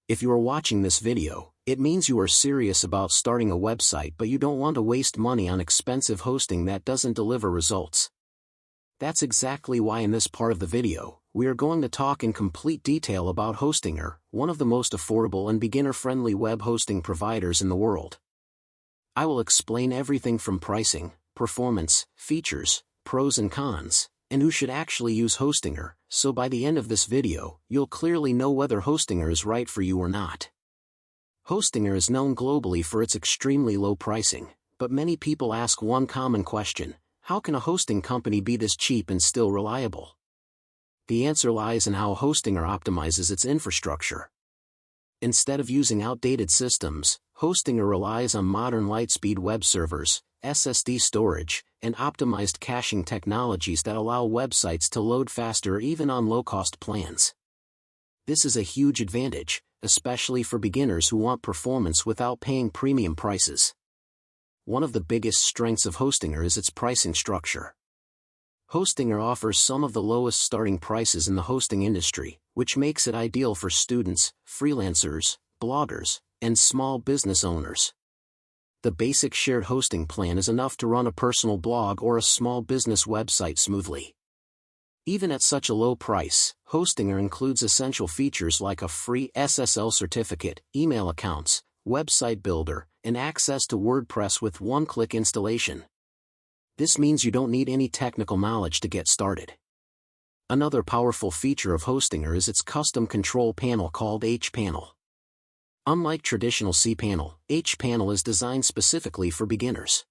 If you are watching this video, it means you are serious about starting a website but you don't want to waste money on expensive hosting that doesn't deliver results. That's exactly why in this part of the video, we are going to talk in complete detail about Hostinger, one of the most affordable and beginner-friendly web hosting providers in the world. I will explain everything from pricing, performance, features, pros and cons, and who should actually use Hostinger, so by the end of this video, you'll clearly know whether Hostinger is right for you or not. Hostinger is known globally for its extremely low pricing, but many people ask one common question: how can a hosting company be this cheap and still reliable? The answer lies in how Hostinger optimizes its infrastructure. Instead of using outdated systems, Hostinger relies on modern Lightspeed web servers, SSD storage, and optimized caching technologies that allow websites to load faster even on low-cost plans. This is a huge advantage, especially for beginners who want performance without paying premium prices. One of the biggest strengths of Hostinger is its pricing structure. Hostinger offers some of the lowest starting prices in the hosting industry, which makes it ideal for students, freelancers, bloggers, and small business owners. The basic shared hosting plan is enough to run a personal blog or a small business website smoothly. Even at such a low price, Hostinger includes essential features like a free SSL certificate, email accounts, website builder, and access to WordPress with one-click installation. This means you don't need any technical knowledge to get started. Another powerful feature of Hostinger is its custom control panel called hPanel. Unlike traditional cPanel, hPanel is designed specifically for beginners.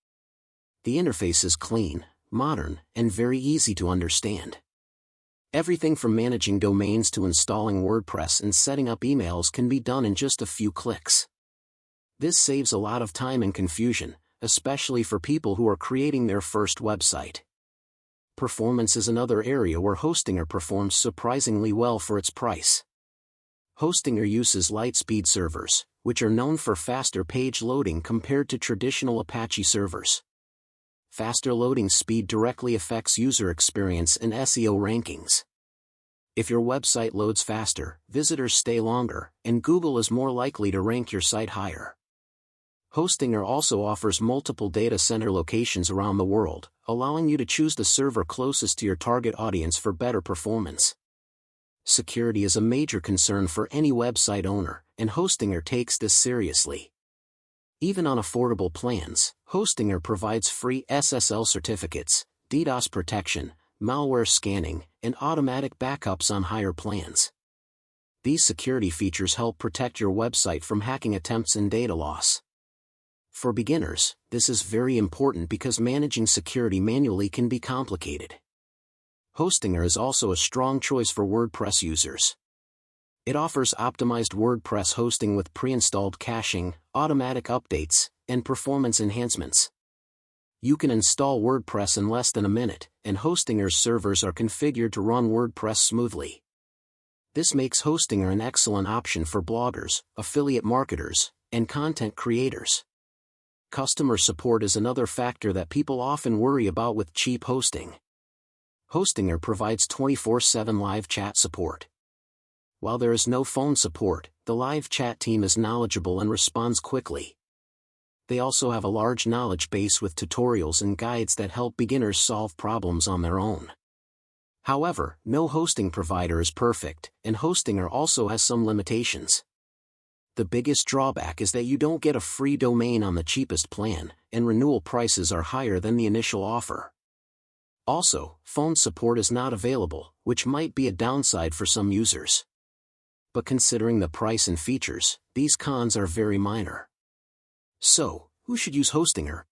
The interface is clean, modern, and very easy to understand. Everything from managing domains to installing WordPress and setting up emails can be done in just a few clicks. This saves a lot of time and confusion, especially for people who are creating their first website. Performance is another area where Hostinger performs surprisingly well for its price. Hostinger uses Lightspeed servers, which are known for faster page loading compared to traditional Apache servers. Faster loading speed directly affects user experience and SEO rankings. If your website loads faster, visitors stay longer, and Google is more likely to rank your site higher. Hostinger also offers multiple data center locations around the world, allowing you to choose the server closest to your target audience for better performance. Security is a major concern for any website owner, and Hostinger takes this seriously. Even on affordable plans, Hostinger provides free SSL certificates, DDoS protection, malware scanning, and automatic backups on higher plans. These security features help protect your website from hacking attempts and data loss. For beginners, this is very important because managing security manually can be complicated. Hostinger is also a strong choice for WordPress users. It offers optimized WordPress hosting with pre-installed caching, automatic updates, and performance enhancements. You can install WordPress in less than a minute, and Hostinger's servers are configured to run WordPress smoothly. This makes Hostinger an excellent option for bloggers, affiliate marketers, and content creators. Customer support is another factor that people often worry about with cheap hosting. Hostinger provides 24/7 live chat support. While there is no phone support, the live chat team is knowledgeable and responds quickly. They also have a large knowledge base with tutorials and guides that help beginners solve problems on their own. However, no hosting provider is perfect, and Hostinger also has some limitations. The biggest drawback is that you don't get a free domain on the cheapest plan, and renewal prices are higher than the initial offer. Also, phone support is not available, which might be a downside for some users. But considering the price and features, these cons are very minor. So, who should use Hostinger?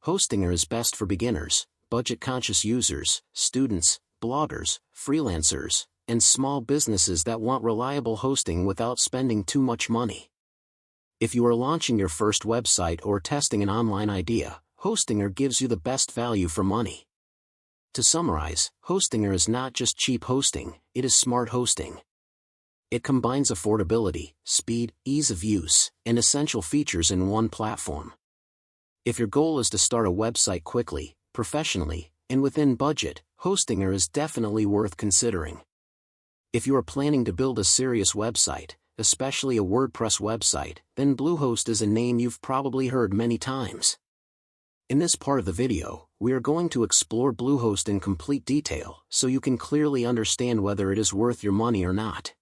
Hostinger is best for beginners, budget-conscious users, students, bloggers, freelancers, and small businesses that want reliable hosting without spending too much money. If you are launching your first website or testing an online idea, Hostinger gives you the best value for money. To summarize, Hostinger is not just cheap hosting, it is smart hosting. It combines affordability, speed, ease of use, and essential features in one platform. If your goal is to start a website quickly, professionally, and within budget, Hostinger is definitely worth considering. If you are planning to build a serious website, especially a WordPress website, then Bluehost is a name you've probably heard many times. In this part of the video, we are going to explore Bluehost in complete detail so you can clearly understand whether it is worth your money or not.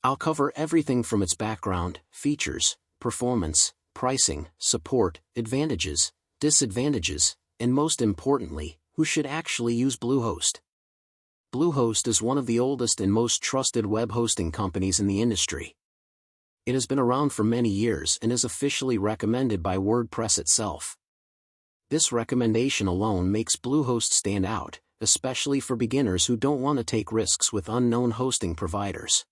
I'll cover everything from its background, features, performance, pricing, support, advantages, disadvantages, and most importantly, who should actually use Bluehost. Bluehost is one of the oldest and most trusted web hosting companies in the industry. It has been around for many years and is officially recommended by WordPress itself. This recommendation alone makes Bluehost stand out, especially for beginners who don't want to take risks with unknown hosting providers.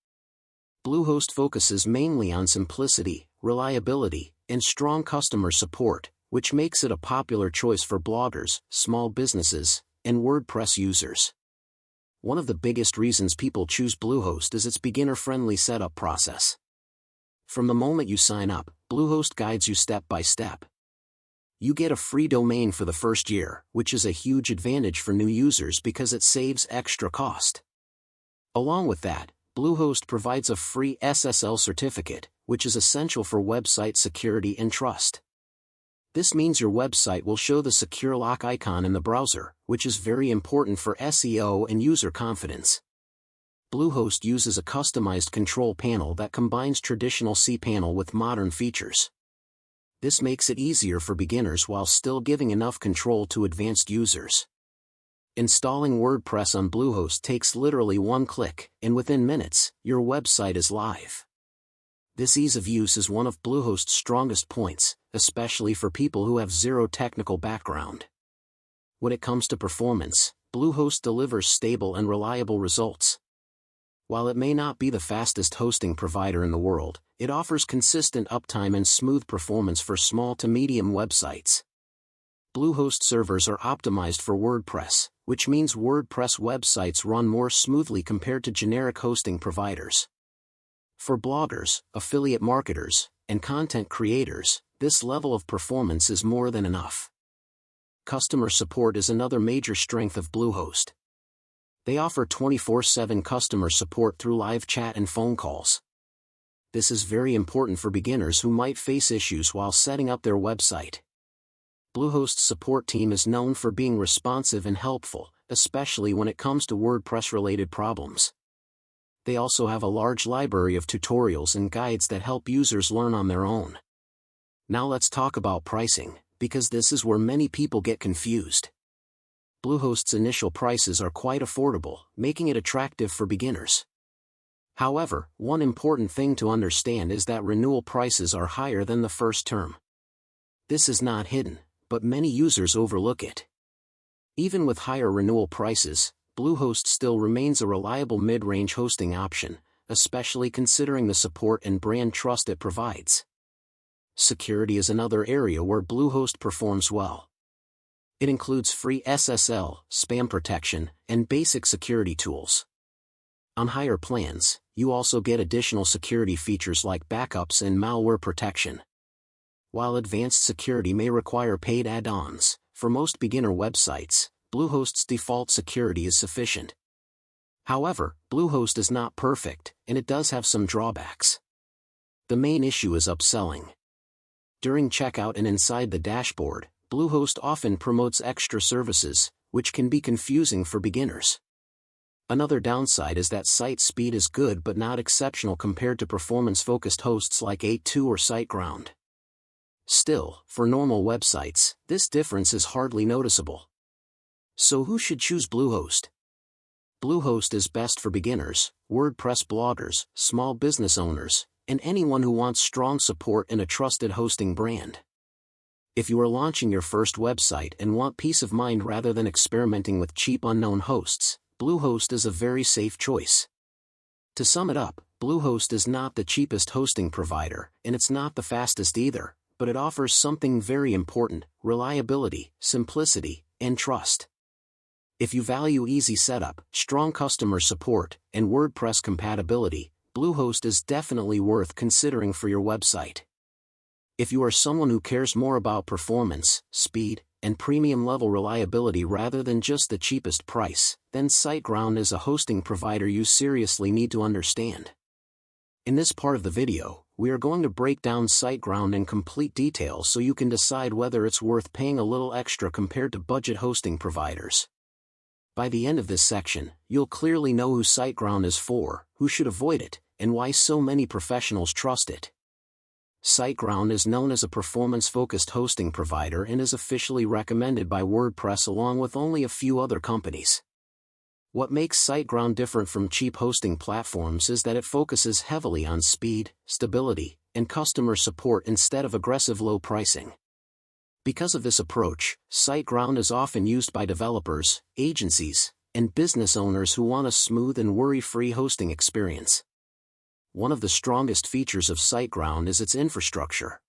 Bluehost focuses mainly on simplicity, reliability, and strong customer support, which makes it a popular choice for bloggers, small businesses, and WordPress users. One of the biggest reasons people choose Bluehost is its beginner-friendly setup process. From the moment you sign up, Bluehost guides you step by step. You get a free domain for the first year, which is a huge advantage for new users because it saves extra cost. Along with that, Bluehost provides a free SSL certificate, which is essential for website security and trust. This means your website will show the secure lock icon in the browser, which is very important for SEO and user confidence. Bluehost uses a customized control panel that combines traditional cPanel with modern features. This makes it easier for beginners while still giving enough control to advanced users. Installing WordPress on Bluehost takes literally one click, and within minutes, your website is live. This ease of use is one of Bluehost's strongest points, especially for people who have zero technical background. When it comes to performance, Bluehost delivers stable and reliable results. While it may not be the fastest hosting provider in the world, it offers consistent uptime and smooth performance for small to medium websites. Bluehost servers are optimized for WordPress, which means WordPress websites run more smoothly compared to generic hosting providers. For bloggers, affiliate marketers, and content creators, this level of performance is more than enough. Customer support is another major strength of Bluehost. They offer 24/7 customer support through live chat and phone calls. This is very important for beginners who might face issues while setting up their website. Bluehost's support team is known for being responsive and helpful, especially when it comes to WordPress-related problems. They also have a large library of tutorials and guides that help users learn on their own. Now let's talk about pricing, because this is where many people get confused. Bluehost's initial prices are quite affordable, making it attractive for beginners. However, one important thing to understand is that renewal prices are higher than the first term. This is not hidden, but many users overlook it. Even with higher renewal prices, Bluehost still remains a reliable mid-range hosting option, especially considering the support and brand trust it provides. Security is another area where Bluehost performs well. It includes free SSL, spam protection, and basic security tools. On higher plans, you also get additional security features like backups and malware protection. While advanced security may require paid add-ons, for most beginner websites, Bluehost's default security is sufficient. However, Bluehost is not perfect, and it does have some drawbacks. The main issue is upselling. During checkout and inside the dashboard, Bluehost often promotes extra services, which can be confusing for beginners. Another downside is that site speed is good but not exceptional compared to performance-focused hosts like A2 or SiteGround. Still, for normal websites, this difference is hardly noticeable. So who should choose Bluehost? Bluehost is best for beginners, WordPress bloggers, small business owners, and anyone who wants strong support and a trusted hosting brand. If you are launching your first website and want peace of mind rather than experimenting with cheap unknown hosts, Bluehost is a very safe choice. To sum it up, Bluehost is not the cheapest hosting provider, and it's not the fastest either, but it offers something very important: reliability, simplicity, and trust. If you value easy setup, strong customer support, and WordPress compatibility, Bluehost is definitely worth considering for your website. If you are someone who cares more about performance, speed, and premium-level reliability rather than just the cheapest price, then SiteGround is a hosting provider you seriously need to understand. In this part of the video, we are going to break down SiteGround in complete detail so you can decide whether it's worth paying a little extra compared to budget hosting providers. By the end of this section, you'll clearly know who SiteGround is for, who should avoid it, and why so many professionals trust it. SiteGround is known as a performance-focused hosting provider and is officially recommended by WordPress along with only a few other companies. What makes SiteGround different from cheap hosting platforms is that it focuses heavily on speed, stability, and customer support instead of aggressive low pricing. Because of this approach, SiteGround is often used by developers, agencies, and business owners who want a smooth and worry-free hosting experience. One of the strongest features of SiteGround is its infrastructure.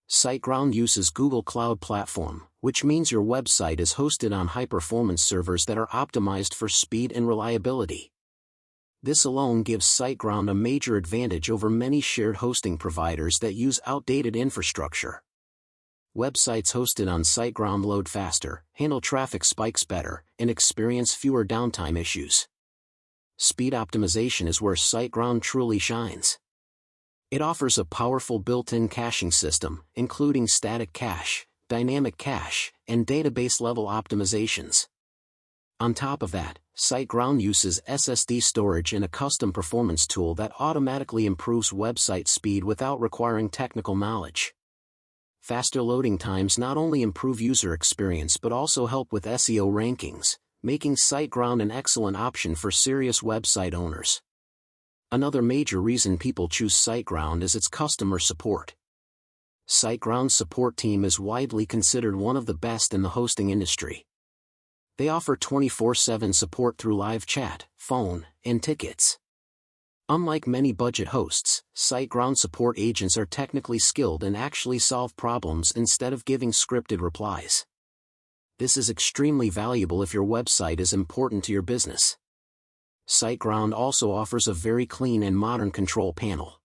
SiteGround uses Google Cloud Platform, which means your website is hosted on high-performance servers that are optimized for speed and reliability. This alone gives SiteGround a major advantage over many shared hosting providers that use outdated infrastructure. Websites hosted on SiteGround load faster, handle traffic spikes better, and experience fewer downtime issues. Speed optimization is where SiteGround truly shines. It offers a powerful built-in caching system, including static cache, dynamic cache, and database-level optimizations. On top of that, SiteGround uses SSD storage and a custom performance tool that automatically improves website speed without requiring technical knowledge. Faster loading times not only improve user experience but also help with SEO rankings, making SiteGround an excellent option for serious website owners. Another major reason people choose SiteGround is its customer support. SiteGround's support team is widely considered one of the best in the hosting industry. They offer 24/7 support through live chat, phone, and tickets. Unlike many budget hosts, SiteGround support agents are technically skilled and actually solve problems instead of giving scripted replies. This is extremely valuable if your website is important to your business. SiteGround also offers a very clean and modern control panel.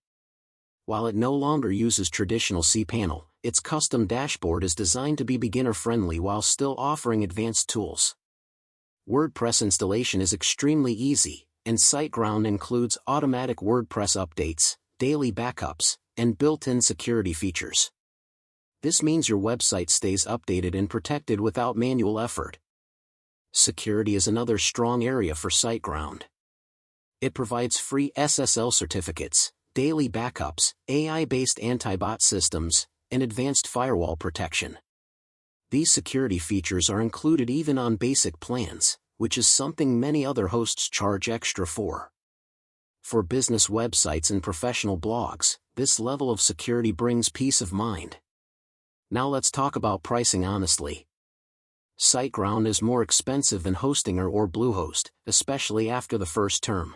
While it no longer uses traditional cPanel, its custom dashboard is designed to be beginner-friendly while still offering advanced tools. WordPress installation is extremely easy, and SiteGround includes automatic WordPress updates, daily backups, and built-in security features. This means your website stays updated and protected without manual effort. Security is another strong area for SiteGround. It provides free SSL certificates, daily backups, AI-based anti-bot systems, and advanced firewall protection. These security features are included even on basic plans, which is something many other hosts charge extra for. For business websites and professional blogs, this level of security brings peace of mind. Now let's talk about pricing honestly. SiteGround is more expensive than Hostinger or Bluehost, especially after the first term.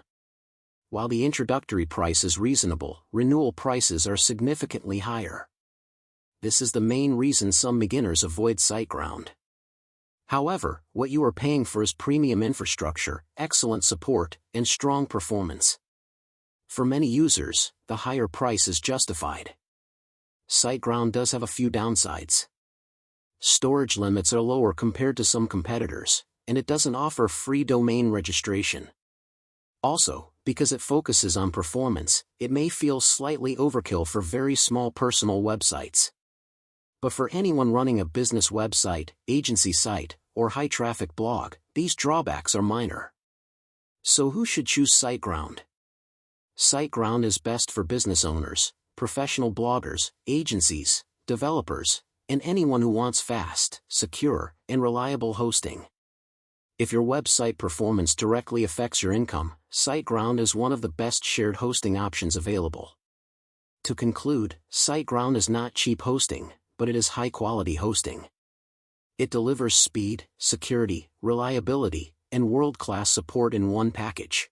While the introductory price is reasonable, renewal prices are significantly higher. This is the main reason some beginners avoid SiteGround. However, what you are paying for is premium infrastructure, excellent support, and strong performance. For many users, the higher price is justified. SiteGround does have a few downsides. Storage limits are lower compared to some competitors, and it doesn't offer free domain registration. Also, because it focuses on performance, it may feel slightly overkill for very small personal websites. But for anyone running a business website, agency site, or high-traffic blog, these drawbacks are minor. So who should choose SiteGround? SiteGround is best for business owners, professional bloggers, agencies, developers, and anyone who wants fast, secure, and reliable hosting. If your website performance directly affects your income, SiteGround is one of the best shared hosting options available. To conclude, SiteGround is not cheap hosting, but it is high-quality hosting. It delivers speed, security, reliability, and world-class support in one package.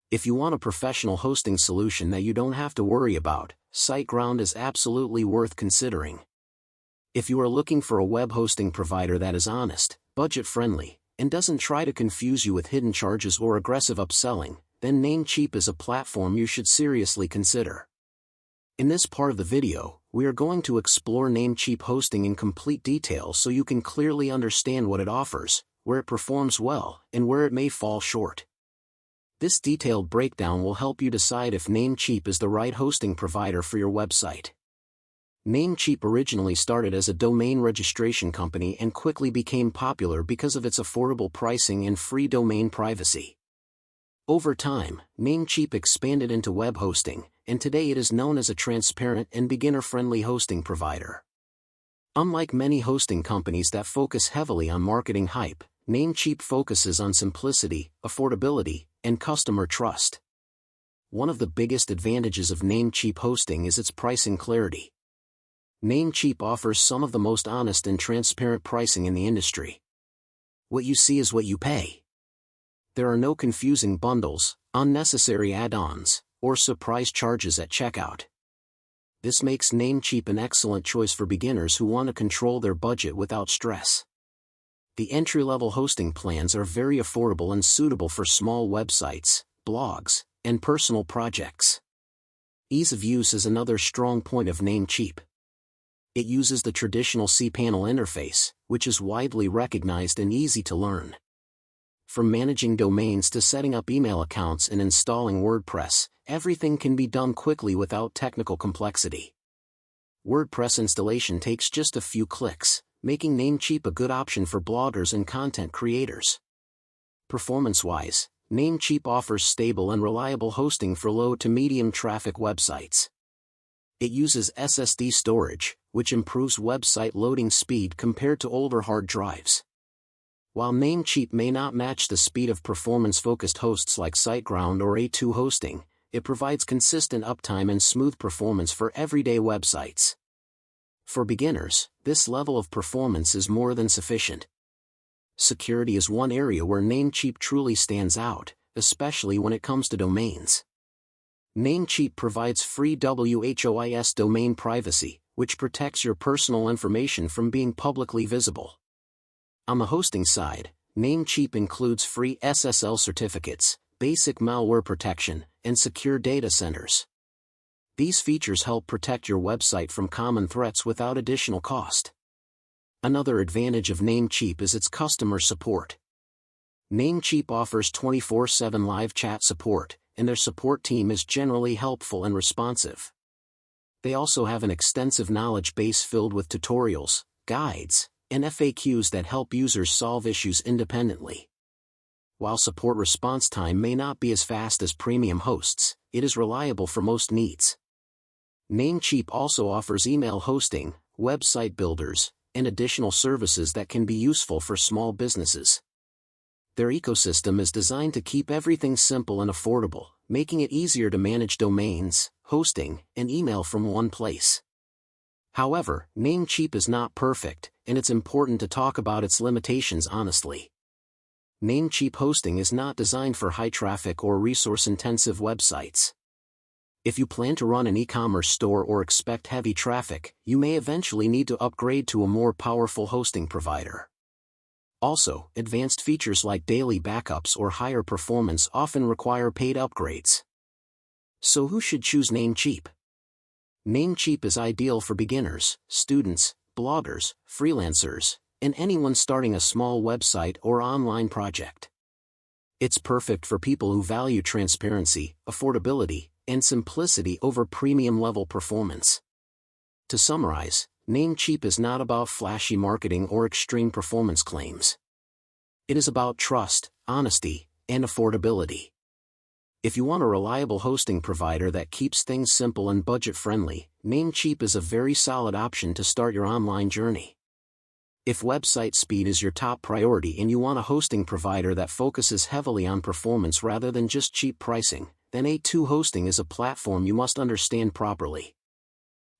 If you want a professional hosting solution that you don't have to worry about, SiteGround is absolutely worth considering. If you are looking for a web hosting provider that is honest, budget-friendly, and doesn't try to confuse you with hidden charges or aggressive upselling, then Namecheap is a platform you should seriously consider. In this part of the video, we are going to explore Namecheap hosting in complete detail so you can clearly understand what it offers, where it performs well, and where it may fall short. This detailed breakdown will help you decide if Namecheap is the right hosting provider for your website. Namecheap originally started as a domain registration company and quickly became popular because of its affordable pricing and free domain privacy. Over time, Namecheap expanded into web hosting, and today it is known as a transparent and beginner-friendly hosting provider. Unlike many hosting companies that focus heavily on marketing hype, Namecheap focuses on simplicity, affordability, and customer trust. One of the biggest advantages of Namecheap hosting is its pricing clarity. Namecheap offers some of the most honest and transparent pricing in the industry. What you see is what you pay. There are no confusing bundles, unnecessary add-ons, or surprise charges at checkout. This makes Namecheap an excellent choice for beginners who want to control their budget without stress. The entry-level hosting plans are very affordable and suitable for small websites, blogs, and personal projects. Ease of use is another strong point of Namecheap. It uses the traditional cPanel interface, which is widely recognized and easy to learn. From managing domains to setting up email accounts and installing WordPress, everything can be done quickly without technical complexity. WordPress installation takes just a few clicks, making Namecheap a good option for bloggers and content creators. Performance-wise, Namecheap offers stable and reliable hosting for low to medium traffic websites. It uses SSD storage, which improves website loading speed compared to older hard drives. While Namecheap may not match the speed of performance-focused hosts like SiteGround or A2 Hosting, it provides consistent uptime and smooth performance for everyday websites. For beginners, this level of performance is more than sufficient. Security is one area where Namecheap truly stands out, especially when it comes to domains. Namecheap provides free WHOIS domain privacy, which protects your personal information from being publicly visible. On the hosting side, Namecheap includes free SSL certificates, basic malware protection, and secure data centers. These features help protect your website from common threats without additional cost. Another advantage of Namecheap is its customer support. Namecheap offers 24/7 live chat support, and their support team is generally helpful and responsive. They also have an extensive knowledge base filled with tutorials, guides, and FAQs that help users solve issues independently. While support response time may not be as fast as premium hosts, it is reliable for most needs. Namecheap also offers email hosting, website builders, and additional services that can be useful for small businesses. Their ecosystem is designed to keep everything simple and affordable, making it easier to manage domains, hosting, and email from one place. However, Namecheap is not perfect, and it's important to talk about its limitations honestly. Namecheap hosting is not designed for high-traffic or resource-intensive websites. If you plan to run an e-commerce store or expect heavy traffic, you may eventually need to upgrade to a more powerful hosting provider. Also, advanced features like daily backups or higher performance often require paid upgrades. So who should choose Namecheap? Namecheap is ideal for beginners, students, bloggers, freelancers, and anyone starting a small website or online project. It's perfect for people who value transparency, affordability, and simplicity over premium-level performance. To summarize, Namecheap is not about flashy marketing or extreme performance claims. It is about trust, honesty, and affordability. If you want a reliable hosting provider that keeps things simple and budget-friendly, Namecheap is a very solid option to start your online journey. If website speed is your top priority and you want a hosting provider that focuses heavily on performance rather than just cheap pricing, then A2 Hosting is a platform you must understand properly.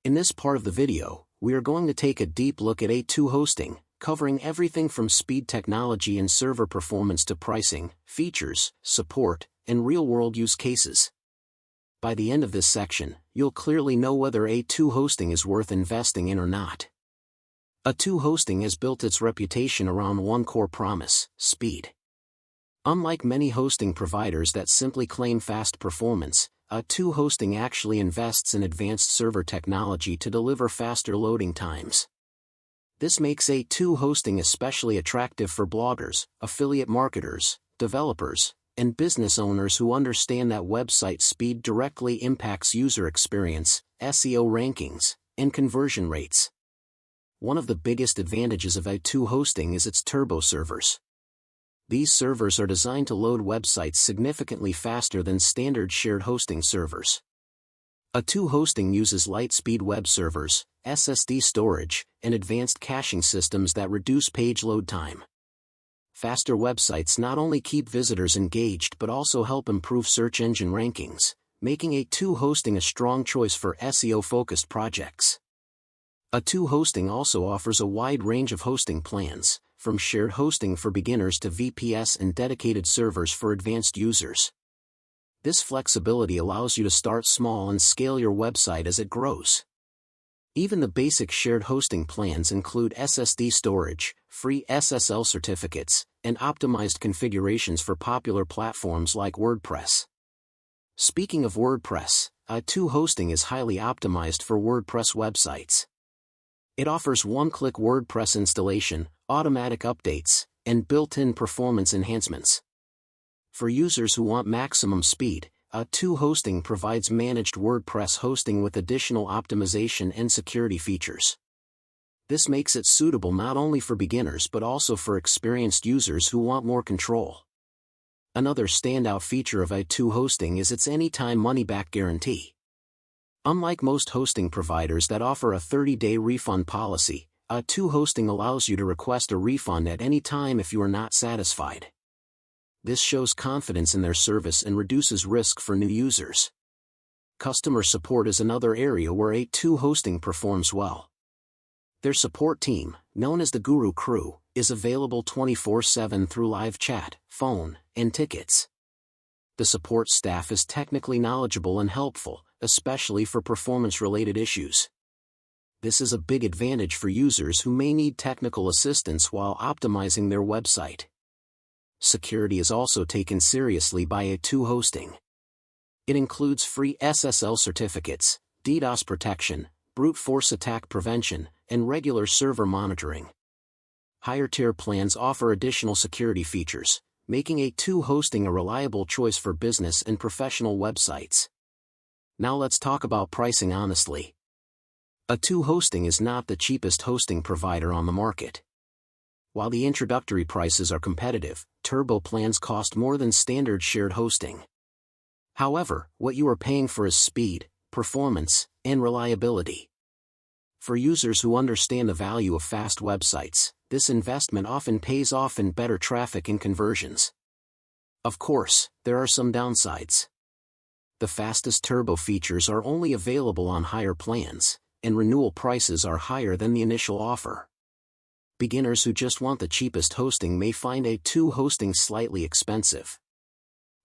In this part of the video, we are going to take a deep look at A2 Hosting, covering everything from speed technology and server performance to pricing, features, support, and real-world use cases. By the end of this section, you'll clearly know whether A2 Hosting is worth investing in or not. A2 Hosting has built its reputation around one core promise: speed. Unlike many hosting providers that simply claim fast performance, A2 Hosting actually invests in advanced server technology to deliver faster loading times. This makes A2 Hosting especially attractive for bloggers, affiliate marketers, developers, and business owners who understand that website speed directly impacts user experience, SEO rankings, and conversion rates. One of the biggest advantages of A2 hosting is its turbo servers. These servers are designed to load websites significantly faster than standard shared hosting servers. A2 hosting uses light-speed web servers, SSD storage, and advanced caching systems that reduce page load time. Faster websites not only keep visitors engaged but also help improve search engine rankings, making A2 hosting a strong choice for SEO-focused projects. A2 hosting also offers a wide range of hosting plans, from shared hosting for beginners to VPS and dedicated servers for advanced users. This flexibility allows you to start small and scale your website as it grows. Even the basic shared hosting plans include SSD storage, free SSL certificates, and optimized configurations for popular platforms like WordPress. Speaking of WordPress, A2 hosting is highly optimized for WordPress websites. It offers one-click WordPress installation, automatic updates, and built-in performance enhancements. For users who want maximum speed, A2 hosting provides managed WordPress hosting with additional optimization and security features. This makes it suitable not only for beginners but also for experienced users who want more control. Another standout feature of A2 hosting is its anytime money-back guarantee. Unlike most hosting providers that offer a 30-day refund policy, A2 hosting allows you to request a refund at any time if you are not satisfied. This shows confidence in their service and reduces risk for new users. Customer support is another area where A2 hosting performs well. Their support team, known as the Guru Crew, is available 24/7 through live chat, phone, and tickets. The support staff is technically knowledgeable and helpful, especially for performance-related issues. This is a big advantage for users who may need technical assistance while optimizing their website. Security is also taken seriously by A2 hosting. It includes free SSL certificates, DDoS protection, brute force attack prevention, and regular server monitoring. Higher-tier plans offer additional security features, making A2 hosting a reliable choice for business and professional websites. Now let's talk about pricing honestly. A2 hosting is not the cheapest hosting provider on the market. While the introductory prices are competitive, turbo plans cost more than standard shared hosting. However, what you are paying for is speed, performance, and reliability. For users who understand the value of fast websites, this investment often pays off in better traffic and conversions. Of course, there are some downsides. The fastest turbo features are only available on higher plans, and renewal prices are higher than the initial offer. Beginners who just want the cheapest hosting may find A2 hosting slightly expensive.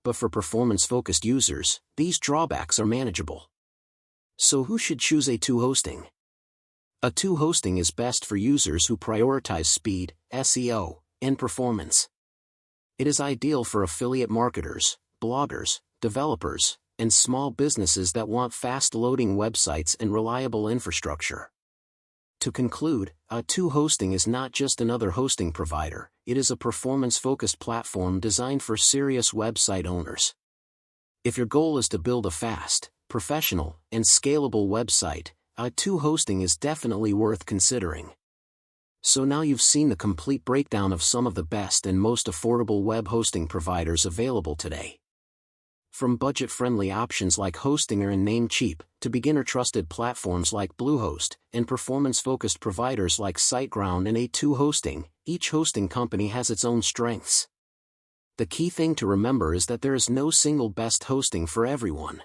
But for performance-focused users, these drawbacks are manageable. So who should choose A2 hosting? A2 hosting is best for users who prioritize speed, SEO, and performance. It is ideal for affiliate marketers, bloggers, developers, and small businesses that want fast-loading websites and reliable infrastructure. To conclude, A2 hosting is not just another hosting provider, it is a performance-focused platform designed for serious website owners. If your goal is to build a fast, professional, and scalable website, A2 hosting is definitely worth considering. So now you've seen the complete breakdown of some of the best and most affordable web hosting providers available today. From budget-friendly options like Hostinger and Namecheap, to beginner-trusted platforms like Bluehost, and performance-focused providers like SiteGround and A2 hosting, each hosting company has its own strengths. The key thing to remember is that there is no single best hosting for everyone.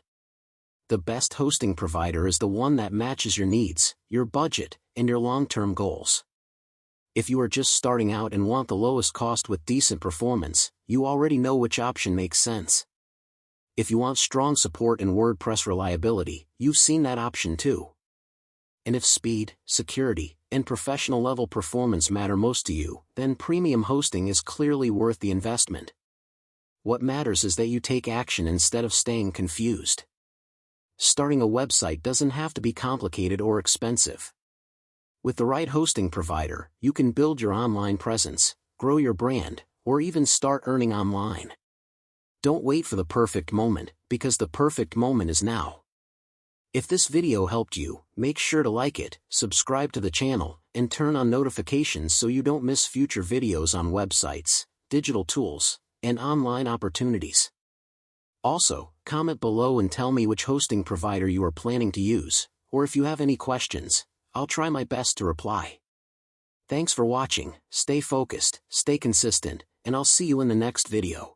The best hosting provider is the one that matches your needs, your budget, and your long-term goals. If you are just starting out and want the lowest cost with decent performance, you already know which option makes sense. If you want strong support and WordPress reliability, you've seen that option too. And if speed, security, and professional-level performance matter most to you, then premium hosting is clearly worth the investment. What matters is that you take action instead of staying confused. Starting a website doesn't have to be complicated or expensive. With the right hosting provider, you can build your online presence, grow your brand, or even start earning online. Don't wait for the perfect moment, because the perfect moment is now. If this video helped you, make sure to like it, subscribe to the channel, and turn on notifications so you don't miss future videos on websites, digital tools, and online opportunities. Also, comment below and tell me which hosting provider you are planning to use, or if you have any questions, I'll try my best to reply. Thanks for watching, stay focused, stay consistent, and I'll see you in the next video.